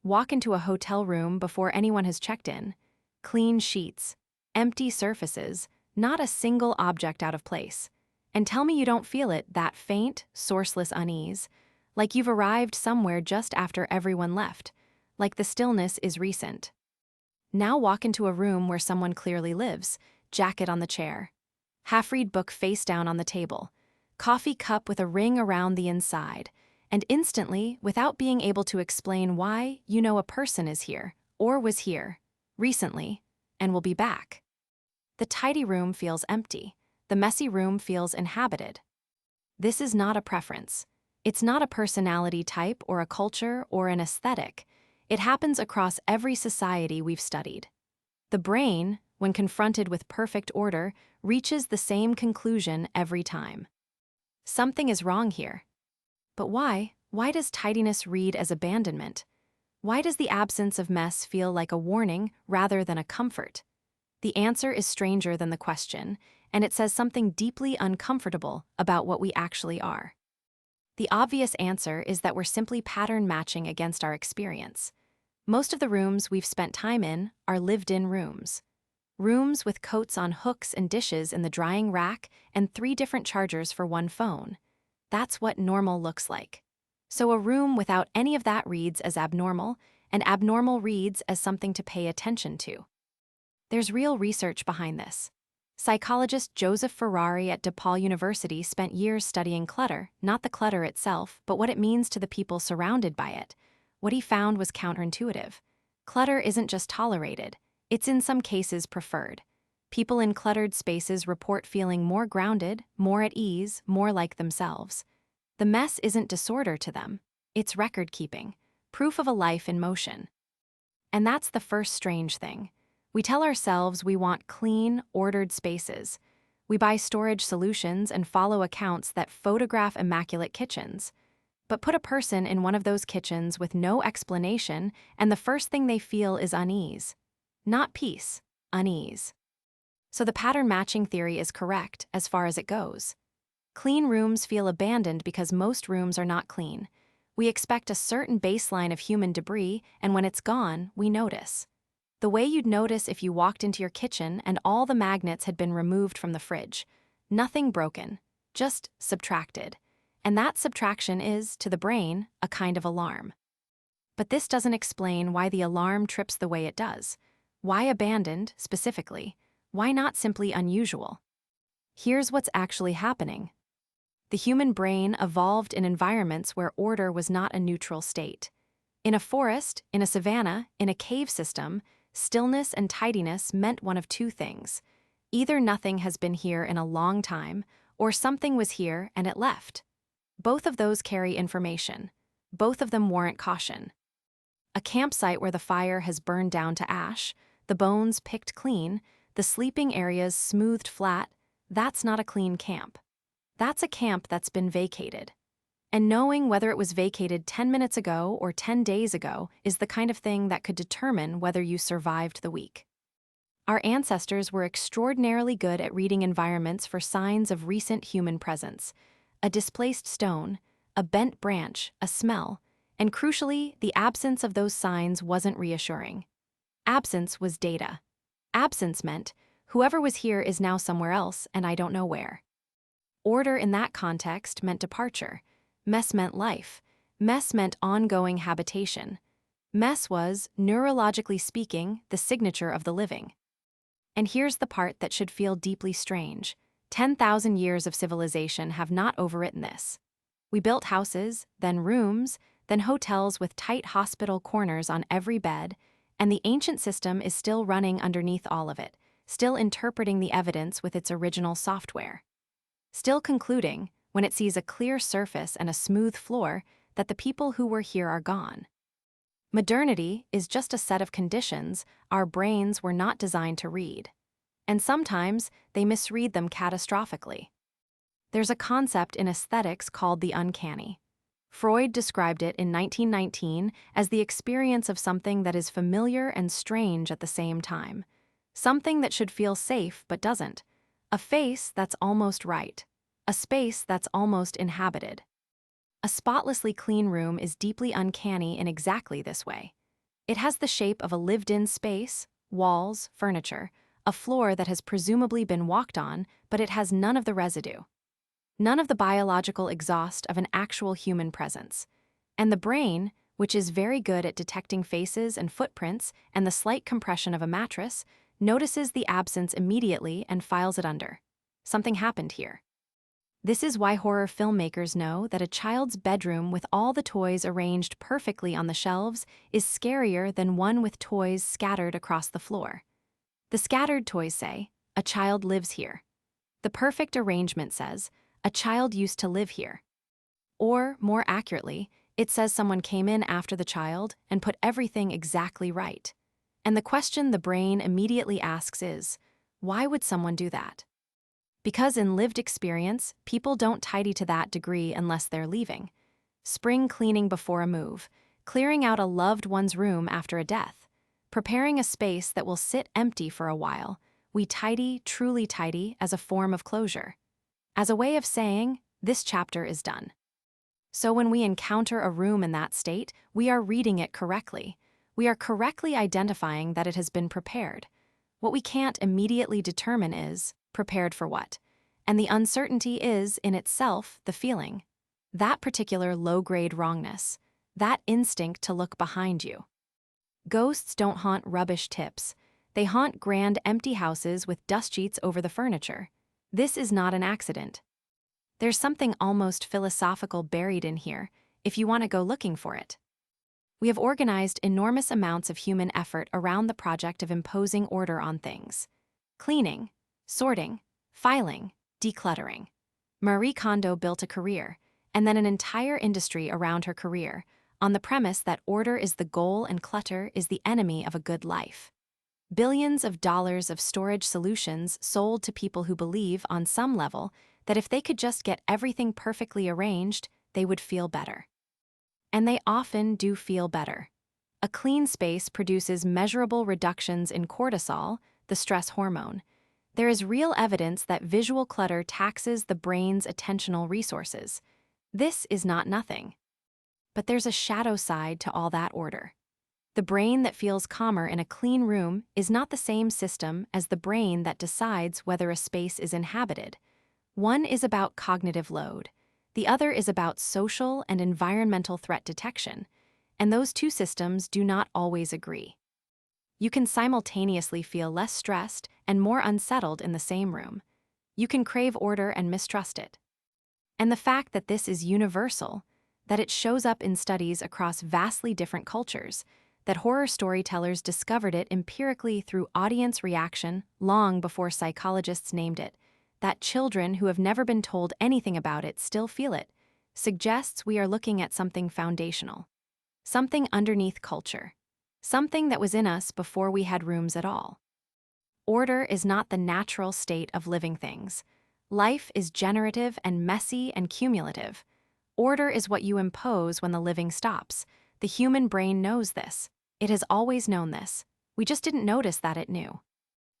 Walk into a hotel room before anyone has checked in. Clean sheets, empty surfaces, not a single object out of place. And tell me you don't feel it, that faint, sourceless unease, like you've arrived somewhere just after everyone left, like the stillness is recent. Now walk into a room where someone clearly lives, jacket on the chair, half-read book face down on the table, coffee cup with a ring around the inside, and instantly, without being able to explain why, you know a person is here, or was here, recently, and will be back. The tidy room feels empty. The messy room feels inhabited. This is not a preference. It's not a personality type or a culture or an aesthetic. It happens across every society we've studied. The brain, when confronted with perfect order, reaches the same conclusion every time. Something is wrong here. But why? Why does tidiness read as abandonment? Why does the absence of mess feel like a warning rather than a comfort? The answer is stranger than the question, and it says something deeply uncomfortable about what we actually are. The obvious answer is that we're simply pattern matching against our experience. Most of the rooms we've spent time in are lived-in rooms. Rooms with coats on hooks and dishes in the drying rack and 3 different chargers for one phone. That's what normal looks like. So a room without any of that reads as abnormal, and abnormal reads as something to pay attention to. There's real research behind this. Psychologist Joseph Ferrari at DePaul University spent years studying clutter, not the clutter itself, but what it means to the people surrounded by it. What he found was counterintuitive. Clutter isn't just tolerated, it's in some cases preferred. People in cluttered spaces report feeling more grounded, more at ease, more like themselves. The mess isn't disorder to them, it's record-keeping, proof of a life in motion. And that's the first strange thing. We tell ourselves we want clean, ordered spaces. We buy storage solutions and follow accounts that photograph immaculate kitchens. But put a person in one of those kitchens with no explanation, and the first thing they feel is unease. Not peace, unease. So the pattern matching theory is correct as far as it goes. Clean rooms feel abandoned because most rooms are not clean. We expect a certain baseline of human debris, and when it's gone, we notice. The way you'd notice if you walked into your kitchen and all the magnets had been removed from the fridge. Nothing broken, just subtracted. And that subtraction is, to the brain, a kind of alarm. But this doesn't explain why the alarm trips the way it does. Why abandoned, specifically? Why not simply unusual? Here's what's actually happening. The human brain evolved in environments where order was not a neutral state. In a forest, in a savanna, in a cave system, stillness and tidiness meant one of 2 things. Either nothing has been here in a long time, or something was here and it left. Both of those carry information. Both of them warrant caution. A campsite where the fire has burned down to ash, the bones picked clean, the sleeping areas smoothed flat, that's not a clean camp. That's a camp that's been vacated. And knowing whether it was vacated 10 minutes ago or 10 days ago is the kind of thing that could determine whether you survived the week. Our ancestors were extraordinarily good at reading environments for signs of recent human presence. A displaced stone, a bent branch, a smell, and crucially, the absence of those signs wasn't reassuring. Absence was data. Absence meant, whoever was here is now somewhere else and I don't know where. Order in that context meant departure. Mess meant life. Mess meant ongoing habitation. Mess was, neurologically speaking, the signature of the living. And here's the part that should feel deeply strange. 10,000 years of civilization have not overwritten this. We built houses, then rooms, then hotels with tight hospital corners on every bed, and the ancient system is still running underneath all of it, still interpreting the evidence with its original software. Still concluding, when it sees a clear surface and a smooth floor, that the people who were here are gone. Modernity is just a set of conditions our brains were not designed to read. And sometimes they misread them catastrophically. There's a concept in aesthetics called the uncanny. Freud described it in 1919 as the experience of something that is familiar and strange at the same time. Something that should feel safe but doesn't. A face that's almost right. A space that's almost inhabited. A spotlessly clean room is deeply uncanny in exactly this way. It has the shape of a lived-in space, walls, furniture, a floor that has presumably been walked on, but it has none of the residue. None of the biological exhaust of an actual human presence. And the brain, which is very good at detecting faces and footprints and the slight compression of a mattress, notices the absence immediately and files it under. Something happened here. This is why horror filmmakers know that a child's bedroom with all the toys arranged perfectly on the shelves is scarier than one with toys scattered across the floor. The scattered toys say, "A child lives here." The perfect arrangement says, "A child used to live here." Or, more accurately, it says someone came in after the child and put everything exactly right. And the question the brain immediately asks is, why would someone do that? Because in lived experience, people don't tidy to that degree unless they're leaving. Spring cleaning before a move, clearing out a loved one's room after a death, preparing a space that will sit empty for a while. We tidy, truly tidy, as a form of closure. As a way of saying, this chapter is done. So when we encounter a room in that state, we are reading it correctly. We are correctly identifying that it has been prepared. What we can't immediately determine is, prepared for what? And the uncertainty is, in itself, the feeling. That particular low-grade wrongness. That instinct to look behind you. Ghosts don't haunt rubbish tips. They haunt grand empty houses with dust sheets over the furniture. This is not an accident. There's something almost philosophical buried in here, if you want to go looking for it. We have organized enormous amounts of human effort around the project of imposing order on things. Cleaning, sorting, filing, decluttering. Marie Kondo built a career, and then an entire industry around her career, on the premise that order is the goal and clutter is the enemy of a good life. Billions of dollars of storage solutions sold to people who believe, on some level, that if they could just get everything perfectly arranged, they would feel better. And they often do feel better. A clean space produces measurable reductions in cortisol, the stress hormone. There is real evidence that visual clutter taxes the brain's attentional resources. This is not nothing. But there's a shadow side to all that order. The brain that feels calmer in a clean room is not the same system as the brain that decides whether a space is inhabited. One is about cognitive load. The other is about social and environmental threat detection, and those two systems do not always agree. You can simultaneously feel less stressed and more unsettled in the same room. You can crave order and mistrust it. And the fact that this is universal, that it shows up in studies across vastly different cultures, that horror storytellers discovered it empirically through audience reaction long before psychologists named it, that children who have never been told anything about it still feel it, suggests we are looking at something foundational, something underneath culture, something that was in us before we had rooms at all. Order is not the natural state of living things. Life is generative and messy and cumulative. Order is what you impose when the living stops. The human brain knows this. It has always known this. We just didn't notice that it knew.